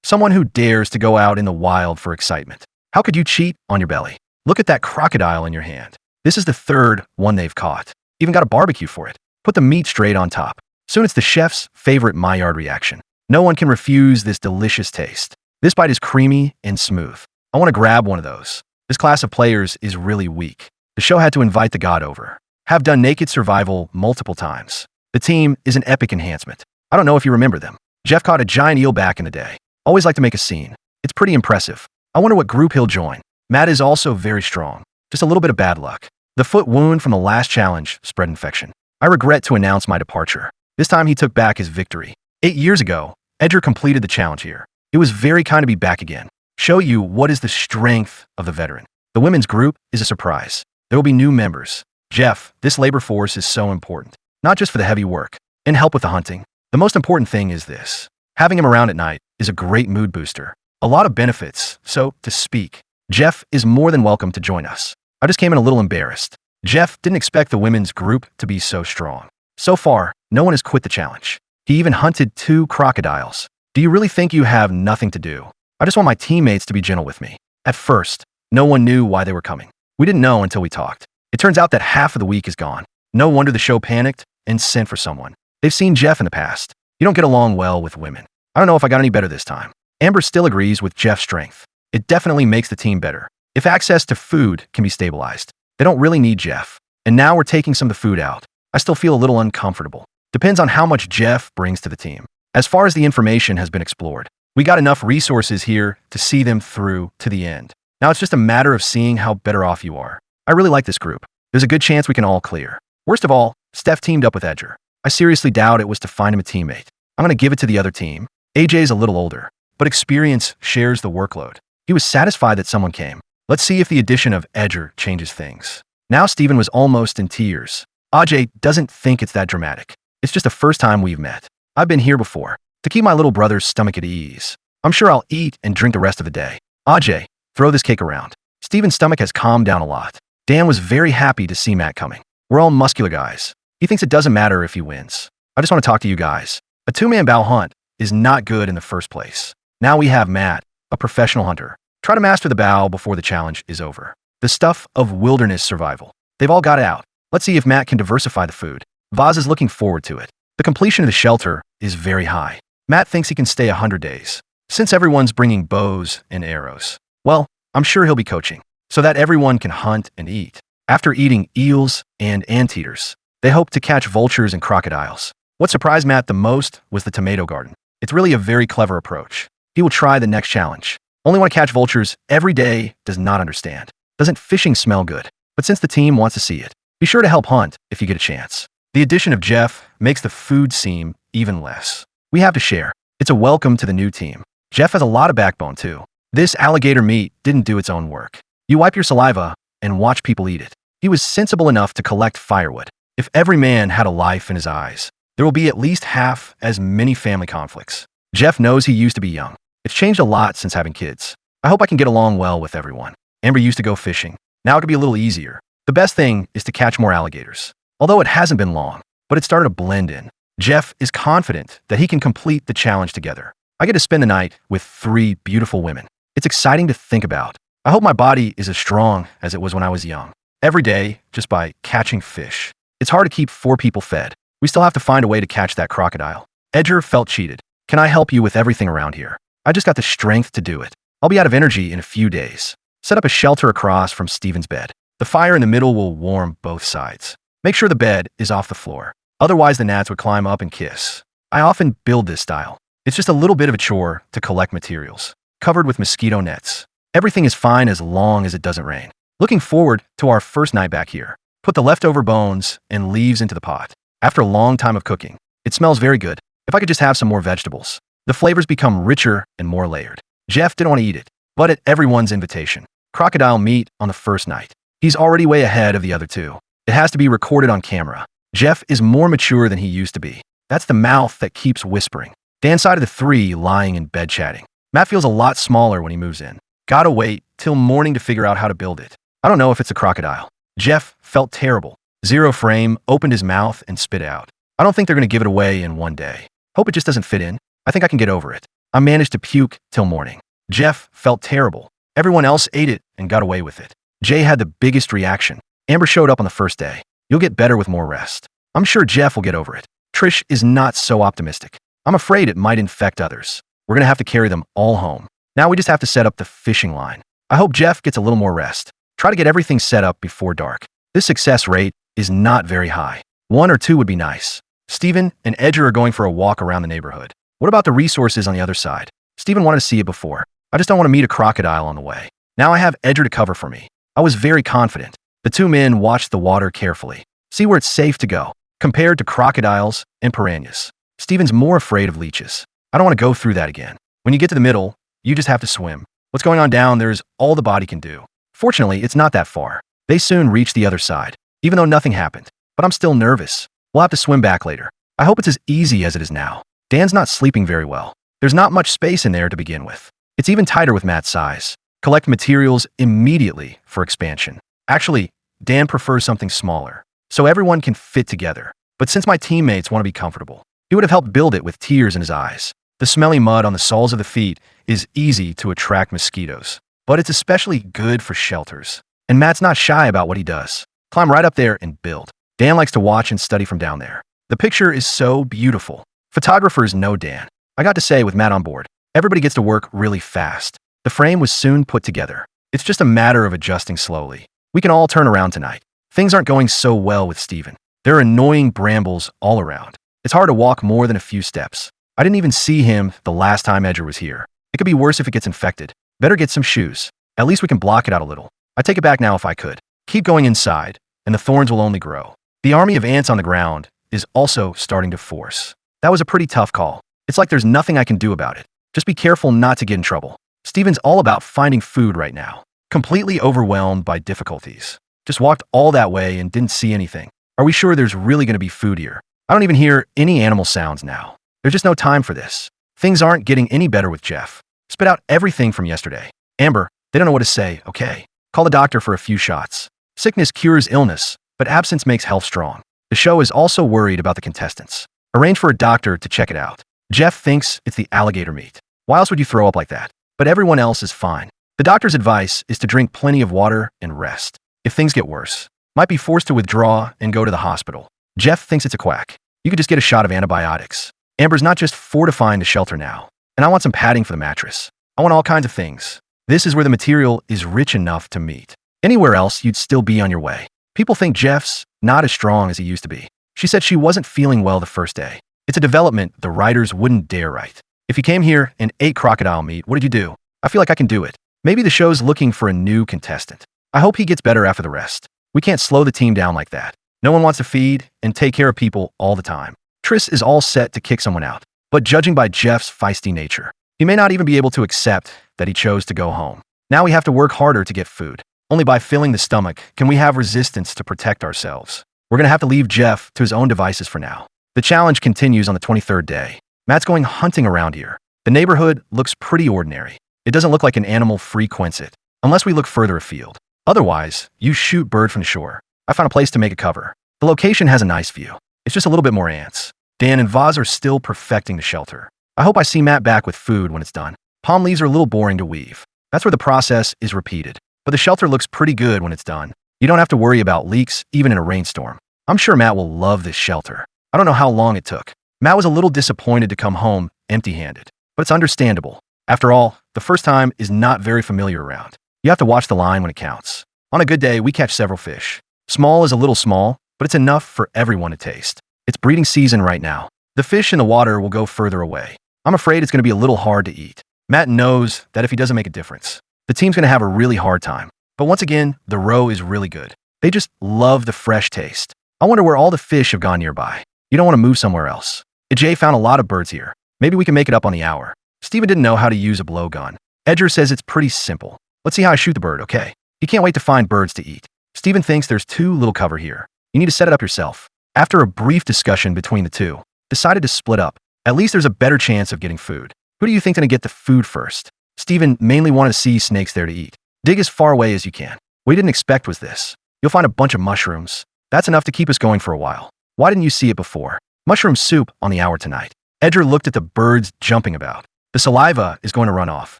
Someone who dares to go out in the wild for excitement. How could you cheat on your belly? Look at that crocodile in your hand. This is the third one they've caught. Even got a barbecue for it. Put the meat straight on top. Soon it's the chef's favorite Maillard reaction. No one can refuse this delicious taste. This bite is creamy and smooth. I want to grab one of those. This class of players is really weak. The show had to invite the god over. Have done naked survival multiple times. The team is an epic enhancement. I don't know if you remember them. Jeff caught a giant eel back in the day. Always like to make a scene. It's pretty impressive. I wonder what group he'll join. Matt is also very strong. Just a little bit of bad luck. The foot wound from the last challenge spread infection. I regret to announce my departure. This time he took back his victory. 8 years ago, Edger completed the challenge here. It was very kind to be back again. Show you what is the strength of the veteran. The women's group is a surprise. There will be new members. Jeff, this labor force is so important. Not just for the heavy work and help with the hunting. The most important thing is this. Having him around at night is a great mood booster. A lot of benefits, so to speak. Jeff is more than welcome to join us. I just came in a little embarrassed. Jeff didn't expect the women's group to be so strong. So far, no one has quit the challenge. He even hunted 2 crocodiles. Do you really think you have nothing to do? I just want my teammates to be gentle with me. At first, no one knew why they were coming. We didn't know until we talked. It turns out that half of the week is gone. No wonder the show panicked and sent for someone. They've seen Jeff in the past. You don't get along well with women. I don't know if I got any better this time. Amber still agrees with Jeff's strength. It definitely makes the team better. If access to food can be stabilized, they don't really need Jeff. And now we're taking some of the food out. I still feel a little uncomfortable. Depends on how much Jeff brings to the team. As far as the information has been explored, we got enough resources here to see them through to the end. Now it's just a matter of seeing how better off you are. I really like this group. There's a good chance we can all clear. Worst of all, Steph teamed up with Edger. I seriously doubt it was to find him a teammate. I'm going to give it to the other team. AJ's a little older, but experience shares the workload. He was satisfied that someone came. Let's see if the addition of Edger changes things. Now Steven was almost in tears. AJ doesn't think it's that dramatic. It's just the first time we've met. I've been here before, to keep my little brother's stomach at ease. I'm sure I'll eat and drink the rest of the day. AJ, throw this cake around. Steven's stomach has calmed down a lot. Dan was very happy to see Matt coming. We're all muscular guys. He thinks it doesn't matter if he wins. I just want to talk to you guys. A 2-man bow hunt is not good in the first place. Now we have Matt, a professional hunter. Try to master the bow before the challenge is over. The stuff of wilderness survival. They've all got out. Let's see if Matt can diversify the food. Vaz is looking forward to it. The completion of the shelter is very high. Matt thinks he can stay 100 days. Since everyone's bringing bows and arrows, well, I'm sure he'll be coaching, so that everyone can hunt and eat. After eating eels and anteaters, they hope to catch vultures and crocodiles. What surprised Matt the most was the tomato garden. It's really a very clever approach. He will try the next challenge. Only want to catch vultures every day does not understand. Doesn't fishing smell good? But since the team wants to see it, be sure to help hunt if you get a chance. The addition of Jeff makes the food seem even less. We have to share. It's a welcome to the new team. Jeff has a lot of backbone too. This alligator meat didn't do its own work. You wipe your saliva and watch people eat it. He was sensible enough to collect firewood. If every man had a life in his eyes, there will be at least half as many family conflicts. Jeff knows he used to be young. It's changed a lot since having kids. I hope I can get along well with everyone. Amber used to go fishing. Now it could be a little easier. The best thing is to catch more alligators. Although it hasn't been long, but it started to blend in. Jeff is confident that he can complete the challenge together. I get to spend the night with 3 beautiful women. It's exciting to think about. I hope my body is as strong as it was when I was young. Every day, just by catching fish. It's hard to keep 4 people fed. We still have to find a way to catch that crocodile. Edger felt cheated. Can I help you with everything around here? I just got the strength to do it. I'll be out of energy in a few days. Set up a shelter across from Steven's bed. The fire in the middle will warm both sides. Make sure the bed is off the floor. Otherwise, the gnats would climb up and kiss. I often build this style. It's just a little bit of a chore to collect materials. Covered with mosquito nets. Everything is fine as long as it doesn't rain. Looking forward to our first night back here. Put the leftover bones and leaves into the pot. After a long time of cooking, it smells very good. If I could just have some more vegetables. The flavors become richer and more layered. Jeff didn't want to eat it, but at everyone's invitation. Crocodile meat on the first night. He's already way ahead of the other 2. It has to be recorded on camera. Jeff is more mature than he used to be. That's the mouth that keeps whispering. Dan's side of the 3 lying in bed chatting. Matt feels a lot smaller when he moves in. Gotta wait till morning to figure out how to build it. I don't know if it's a crocodile. Jeff felt terrible. Zero frame, opened his mouth and spit out. I don't think they're going to give it away in one day. Hope it just doesn't fit in. I think I can get over it. I managed to puke till morning. Jeff felt terrible. Everyone else ate it and got away with it. Jay had the biggest reaction. Amber showed up on the first day. You'll get better with more rest. I'm sure Jeff will get over it. Trish is not so optimistic. I'm afraid it might infect others. We're gonna have to carry them all home. Now we just have to set up the fishing line. I hope Jeff gets a little more rest. Try to get everything set up before dark. This success rate is not very high. 1 or 2 would be nice. Steven and Edger are going for a walk around the neighborhood. What about the resources on the other side? Steven wanted to see it before. I just don't want to meet a crocodile on the way. Now I have Edger to cover for me. I was very confident. The 2 men watched the water carefully. See where it's safe to go, compared to crocodiles and piranhas. Steven's more afraid of leeches. I don't want to go through that again. When you get to the middle, you just have to swim. What's going on down there is all the body can do. Fortunately, it's not that far. They soon reach the other side, even though nothing happened. But I'm still nervous. We'll have to swim back later. I hope it's as easy as it is now. Dan's not sleeping very well. There's not much space in there to begin with. It's even tighter with Matt's size. Collect materials immediately for expansion. Actually, Dan prefers something smaller, so everyone can fit together. But since my teammates want to be comfortable, he would have helped build it with tears in his eyes. The smelly mud on the soles of the feet is easy to attract mosquitoes, but it's especially good for shelters. And Matt's not shy about what he does. Climb right up there and build. Dan likes to watch and study from down there. The picture is so beautiful. Photographers know Dan. I got to say, with Matt on board, everybody gets to work really fast. The frame was soon put together. It's just a matter of adjusting slowly. We can all turn around tonight. Things aren't going so well with Steven. There are annoying brambles all around. It's hard to walk more than a few steps. I didn't even see him the last time Edger was here. It could be worse if it gets infected. Better get some shoes. At least we can block it out a little. I take it back now if I could. Keep going inside, and the thorns will only grow. The army of ants on the ground is also starting to force. That was a pretty tough call. It's like there's nothing I can do about it. Just be careful not to get in trouble. Steven's all about finding food right now. Completely overwhelmed by difficulties. Just walked all that way and didn't see anything. Are we sure there's really going to be food here? I don't even hear any animal sounds now. There's just no time for this. Things aren't getting any better with Jeff. Spit out everything from yesterday. Amber, they don't know what to say, okay? Call the doctor for a few shots. Sickness cures illness, but absence makes health strong. The show is also worried about the contestants. Arrange for a doctor to check it out. Jeff thinks it's the alligator meat. Why else would you throw up like that? But everyone else is fine. The doctor's advice is to drink plenty of water and rest. If things get worse, might be forced to withdraw and go to the hospital. Jeff thinks it's a quack. You could just get a shot of antibiotics. Amber's not just fortifying the shelter now. And I want some padding for the mattress. I want all kinds of things. This is where the material is rich enough to meet. Anywhere else, you'd still be on your way. People think Jeff's not as strong as he used to be. She said she wasn't feeling well the first day. It's a development the writers wouldn't dare write. If you came here and ate crocodile meat, what did you do? I feel like I can do it. Maybe the show's looking for a new contestant. I hope he gets better after the rest. We can't slow the team down like that. No one wants to feed and take care of people all the time. Triss is all set to kick someone out, but judging by Jeff's feisty nature, he may not even be able to accept that he chose to go home. Now we have to work harder to get food. Only by filling the stomach can we have resistance to protect ourselves. We're gonna have to leave Jeff to his own devices for now. The challenge continues on the 23rd day. Matt's going hunting around here. The neighborhood looks pretty ordinary. It doesn't look like an animal frequents it, unless we look further afield. Otherwise, you shoot bird from the shore. I found a place to make a cover. The location has a nice view. It's just a little bit more ants. Dan and Vaz are still perfecting the shelter. I hope I see Matt back with food when it's done. Palm leaves are a little boring to weave. That's where the process is repeated. But the shelter looks pretty good when it's done. You don't have to worry about leaks even in a rainstorm. I'm sure Matt will love this shelter. I don't know how long it took. Matt was a little disappointed to come home empty-handed, but it's understandable. After all, the first time is not very familiar around. You have to watch the line when it counts. On a good day, we catch several fish. Small is a little small, but it's enough for everyone to taste. It's breeding season right now. The fish in the water will go further away. I'm afraid it's going to be a little hard to eat. Matt knows that if he doesn't make a difference, the team's going to have a really hard time. But once again, the roe is really good. They just love the fresh taste. I wonder where all the fish have gone nearby. You don't want to move somewhere else. Jay found a lot of birds here. Maybe we can make it up on the hour. Steven didn't know how to use a blowgun. Edger says it's pretty simple. Let's see how I shoot the bird, okay? He can't wait to find birds to eat. Steven thinks there's too little cover here. You need to set it up yourself. After a brief discussion between the two, decided to split up. At least there's a better chance of getting food. Who do you think's gonna get the food first? Steven mainly wanted to see snakes there to eat. Dig as far away as you can. What he didn't expect was this. You'll find a bunch of mushrooms. That's enough to keep us going for a while. Why didn't you see it before? Mushroom soup on the hour tonight. Edger looked at the birds jumping about. The saliva is going to run off.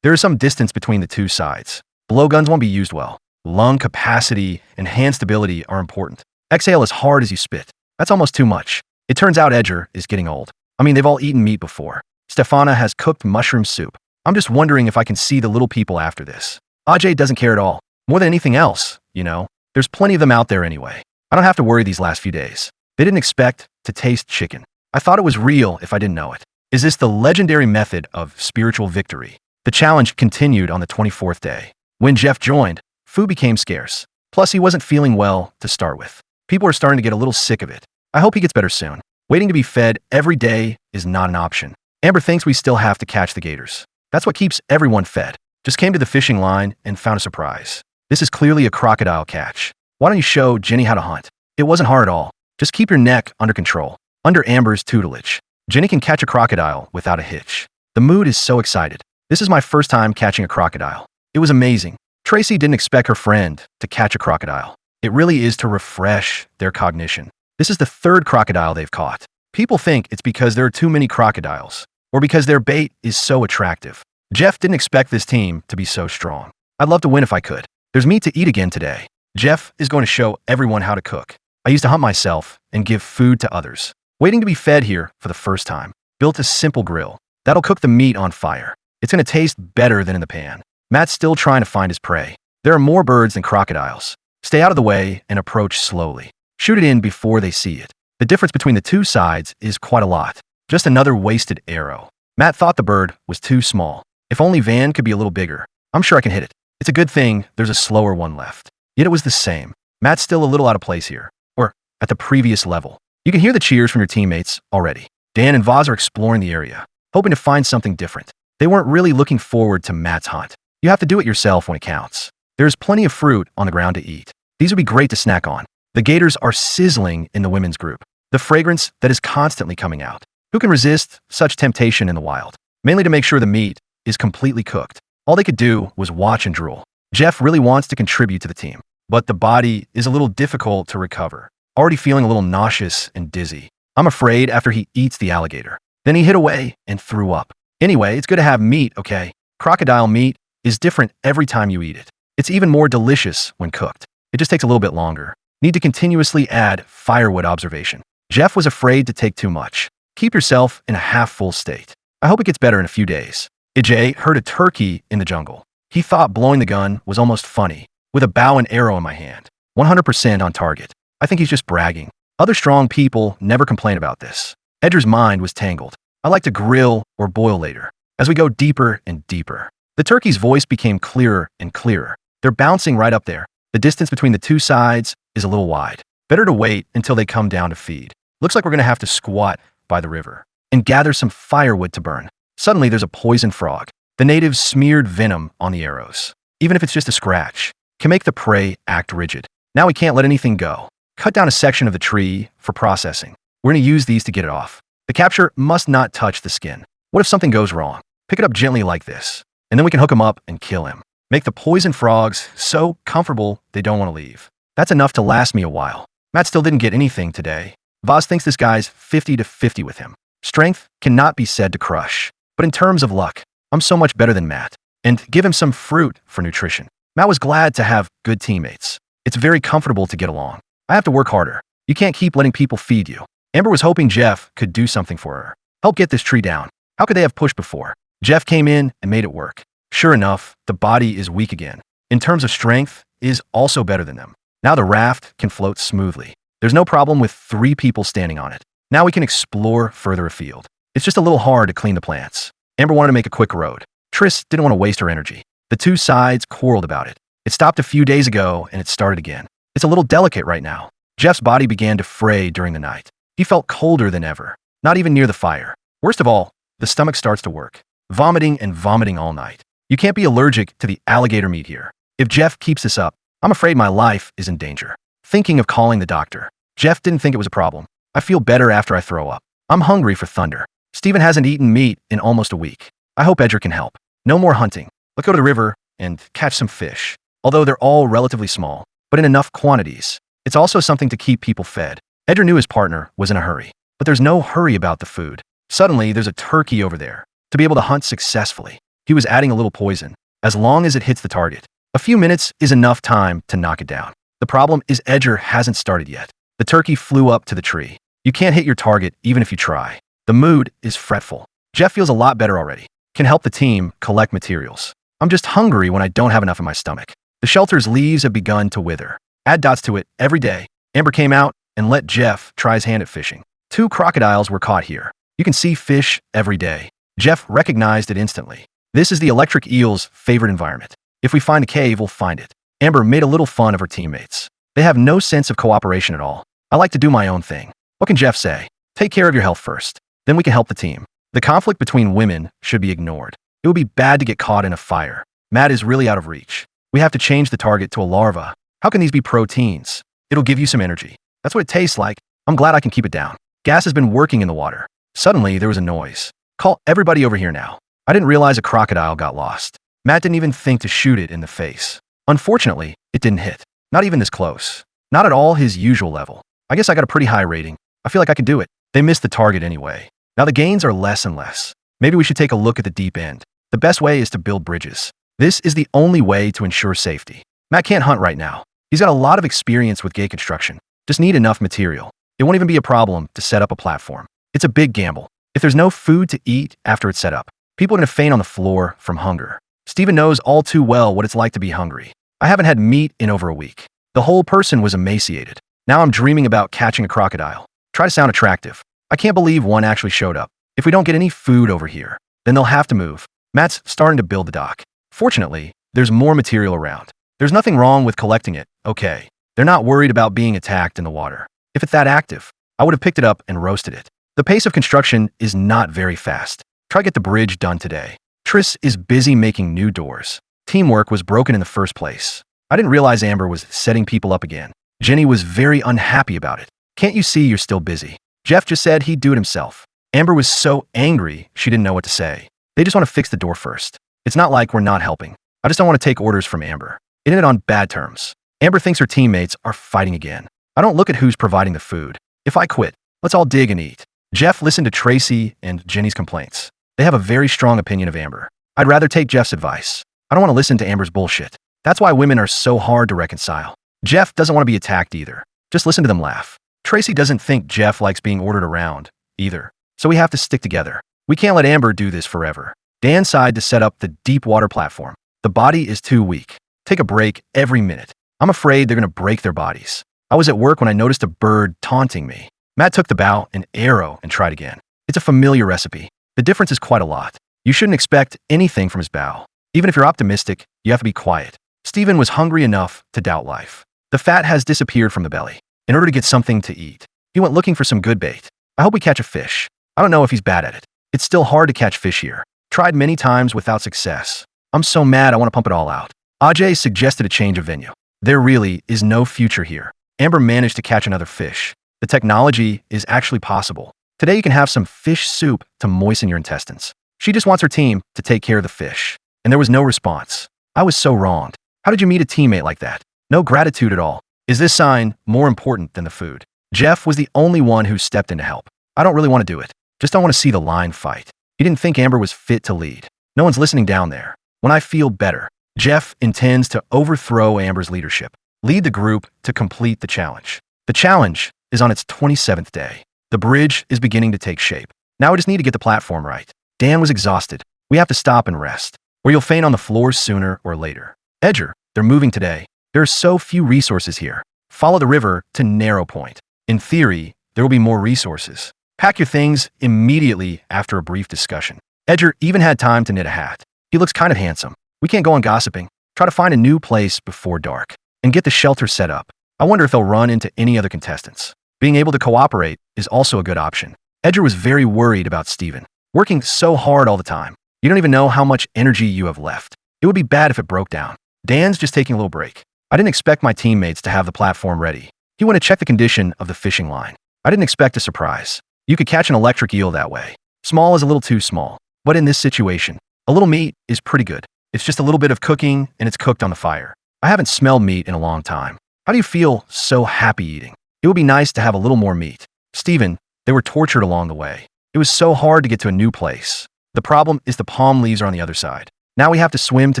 There is some distance between the two sides. Blowguns won't be used well. Lung capacity and hand stability are important. Exhale as hard as you spit. That's almost too much. It turns out Edgar is getting old. I mean, they've all eaten meat before. Stefana has cooked mushroom soup. I'm just wondering if I can see the little people after this. Ajay doesn't care at all. More than anything else, you know. There's plenty of them out there anyway. I don't have to worry these last few days. They didn't expect to taste chicken. I thought it was real if I didn't know it. Is this the legendary method of spiritual victory? The challenge continued on the 24th day. When Jeff joined, food became scarce. Plus, he wasn't feeling well to start with. People are starting to get a little sick of it. I hope he gets better soon. Waiting to be fed every day is not an option. Amber thinks we still have to catch the gators. That's what keeps everyone fed. Just came to the fishing line and found a surprise. This is clearly a crocodile catch. Why don't you show Jenny how to hunt? It wasn't hard at all. Just keep your neck under control. Under Amber's tutelage, Jenny can catch a crocodile without a hitch. The mood is so excited. This is my first time catching a crocodile. It was amazing. Tracy didn't expect her friend to catch a crocodile. It really is to refresh their cognition. This is the third crocodile they've caught. People think it's because there are too many crocodiles, or because their bait is so attractive. Jeff didn't expect this team to be so strong. I'd love to win if I could. There's meat to eat again today. Jeff is going to show everyone how to cook. I used to hunt myself and give food to others. Waiting to be fed here for the first time. Built a simple grill. That'll cook the meat on fire. It's going to taste better than in the pan. Matt's still trying to find his prey. There are more birds than crocodiles. Stay out of the way and approach slowly. Shoot it in before they see it. The difference between the two sides is quite a lot. Just another wasted arrow. Matt thought the bird was too small. If only Van could be a little bigger. I'm sure I can hit it. It's a good thing there's a slower one left. Yet it was the same. Matt's still a little out of place here. Or at the previous level. You can hear the cheers from your teammates already. Dan and Vaz are exploring the area, hoping to find something different. They weren't really looking forward to Matt's hunt. You have to do it yourself when it counts. There's plenty of fruit on the ground to eat. These would be great to snack on. The gators are sizzling in the women's group. The fragrance that is constantly coming out. Who can resist such temptation in the wild? Mainly to make sure the meat is completely cooked. All they could do was watch and drool. Jeff really wants to contribute to the team, but the body is a little difficult to recover. Already feeling a little nauseous and dizzy. I'm afraid after he eats the alligator. Then he hid away and threw up. Anyway, it's good to have meat, okay? Crocodile meat is different every time you eat it. It's even more delicious when cooked. It just takes a little bit longer. Need to continuously add firewood observation. Jeff was afraid to take too much. Keep yourself in a half-full state. I hope it gets better in a few days. Ajay heard a turkey in the jungle. He thought blowing the gun was almost funny, with a bow and arrow in my hand. 100% on target. I think he's just bragging. Other strong people never complain about this. Edgar's mind was tangled. I like to grill or boil later. As we go deeper and deeper, the turkey's voice became clearer and clearer. They're bouncing right up there. The distance between the two sides is a little wide. Better to wait until they come down to feed. Looks like we're going to have to squat by the river and gather some firewood to burn. Suddenly, there's a poison frog. The natives smeared venom on the arrows. Even if it's just a scratch, can make the prey act rigid. Now we can't let anything go. Cut down a section of the tree for processing. We're going to use these to get it off. The capture must not touch the skin. What if something goes wrong? Pick it up gently like this, and then we can hook him up and kill him. Make the poison frogs so comfortable they don't want to leave. That's enough to last me a while. Matt still didn't get anything today. Vaz thinks this guy's 50-50 with him. Strength cannot be said to crush. But in terms of luck, I'm so much better than Matt. And give him some fruit for nutrition. Matt was glad to have good teammates. It's very comfortable to get along. I have to work harder. You can't keep letting people feed you. Amber was hoping Jeff could do something for her. Help get this tree down. How could they have pushed before? Jeff came in and made it work. Sure enough, the body is weak again. In terms of strength, is also better than them. Now the raft can float smoothly. There's no problem with 3 people standing on it. Now we can explore further afield. It's just a little hard to clean the plants. Amber wanted to make a quick road. Triss didn't want to waste her energy. The two sides quarreled about it. It stopped a few days ago and it started again. It's a little delicate right now. Jeff's body began to fray during the night. He felt colder than ever, not even near the fire. Worst of all, the stomach starts to work. Vomiting and vomiting all night. You can't be allergic to the alligator meat here. If Jeff keeps this up, I'm afraid my life is in danger. Thinking of calling the doctor. Jeff didn't think it was a problem. I feel better after I throw up. I'm hungry for thunder. Steven hasn't eaten meat in almost a week. I hope Edgar can help. No more hunting. Let's go to the river and catch some fish. Although they're all relatively small, but in enough quantities. It's also something to keep people fed. Edgar knew his partner was in a hurry, but there's no hurry about the food. Suddenly, there's a turkey over there. to be able to hunt successfully. He was adding a little poison, as long as it hits the target. A few minutes is enough time to knock it down. The problem is Edger hasn't started yet. The turkey flew up to the tree. You can't hit your target even if you try. The mood is fretful. Jeff feels a lot better already. Can help the team collect materials. I'm just hungry when I don't have enough in my stomach. The shelter's leaves have begun to wither. Add dots to it every day. Amber came out and let Jeff try his hand at fishing. 2 crocodiles were caught here. You can see fish every day. Jeff recognized it instantly. This is the electric eel's favorite environment. If we find a cave, we'll find it. Amber made a little fun of her teammates. They have no sense of cooperation at all. I like to do my own thing. What can Jeff say? Take care of your health first. Then we can help the team. The conflict between women should be ignored. It would be bad to get caught in a fire. Matt is really out of reach. We have to change the target to a larva. How can these be proteins? It'll give you some energy. That's what it tastes like. I'm glad I can keep it down. Gas has been working in the water. Suddenly, there was a noise. Call everybody over here now. I didn't realize a crocodile got lost. Matt didn't even think to shoot it in the face. Unfortunately, it didn't hit. Not even this close. Not at all his usual level. I guess I got a pretty high rating. I feel like I can do it. They missed the target anyway. Now the gains are less and less. Maybe we should take a look at the deep end. The best way is to build bridges. This is the only way to ensure safety. Matt can't hunt right now. He's got a lot of experience with gate construction. Just need enough material. It won't even be a problem to set up a platform. It's a big gamble. If there's no food to eat after it's set up, people are going to faint on the floor from hunger. Steven knows all too well what it's like to be hungry. I haven't had meat in over a week. The whole person was emaciated. Now I'm dreaming about catching a crocodile. Try to sound attractive. I can't believe one actually showed up. If we don't get any food over here, then they'll have to move. Matt's starting to build the dock. Fortunately, there's more material around. There's nothing wrong with collecting it, okay. They're not worried about being attacked in the water. If it's that active, I would have picked it up and roasted it. The pace of construction is not very fast. Try to get the bridge done today. Triss is busy making new doors. Teamwork was broken in the first place. I didn't realize Amber was setting people up again. Jenny was very unhappy about it. Can't you see you're still busy? Jeff just said he'd do it himself. Amber was so angry she didn't know what to say. They just want to fix the door first. It's not like we're not helping. I just don't want to take orders from Amber. It ended on bad terms. Amber thinks her teammates are fighting again. I don't look at who's providing the food. If I quit, let's all dig and eat. Jeff listened to Tracy and Jenny's complaints. They have a very strong opinion of Amber. I'd rather take Jeff's advice. I don't want to listen to Amber's bullshit. That's why women are so hard to reconcile. Jeff doesn't want to be attacked either. Just listen to them laugh. Tracy doesn't think Jeff likes being ordered around either. So we have to stick together. We can't let Amber do this forever. Dan sighed to set up the deep water platform. The body is too weak. Take a break every minute. I'm afraid they're going to break their bodies. I was at work when I noticed a bird taunting me. Matt took the bow and arrow and tried again. It's a familiar recipe. The difference is quite a lot. You shouldn't expect anything from his bow. Even if you're optimistic, you have to be quiet. Steven was hungry enough to doubt life. The fat has disappeared from the belly. In order to get something to eat, he went looking for some good bait. I hope we catch a fish. I don't know if he's bad at it. It's still hard to catch fish here. Tried many times without success. I'm so mad I want to pump it all out. Ajay suggested a change of venue. There really is no future here. Amber managed to catch another fish. The technology is actually possible. Today you can have some fish soup to moisten your intestines. She just wants her team to take care of the fish. And there was no response. I was so wronged. How did you meet a teammate like that? No gratitude at all. Is this sign more important than the food? Jeff was the only one who stepped in to help. I don't really want to do it. Just don't want to see the line fight. He didn't think Amber was fit to lead. No one's listening down there. When I feel better, Jeff intends to overthrow Amber's leadership. Lead the group to complete the challenge. The challenge is on its 27th day. The bridge is beginning to take shape. Now we just need to get the platform right. Dan was exhausted. We have to stop and rest, or you'll faint on the floor sooner or later. Edger, they're moving today. There are so few resources here. Follow the river to Narrow Point. In theory, there will be more resources. Pack your things immediately after a brief discussion. Edger even had time to knit a hat. He looks kind of handsome. We can't go on gossiping. Try to find a new place before dark and get the shelter set up. I wonder if they'll run into any other contestants. Being able to cooperate is also a good option. Edger was very worried about Steven. Working so hard all the time. You don't even know how much energy you have left. It would be bad if it broke down. Dan's just taking a little break. I didn't expect my teammates to have the platform ready. He went to check the condition of the fishing line. I didn't expect a surprise. You could catch an electric eel that way. Small is a little too small. But in this situation, a little meat is pretty good. It's just a little bit of cooking and it's cooked on the fire. I haven't smelled meat in a long time. How do you feel so happy eating? It would be nice to have a little more meat. Steven, they were tortured along the way. It was so hard to get to a new place. The problem is the palm leaves are on the other side. Now we have to swim to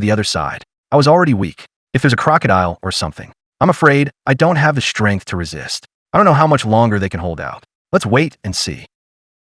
the other side. I was already weak. If there's a crocodile or something, I'm afraid I don't have the strength to resist. I don't know how much longer they can hold out. Let's wait and see.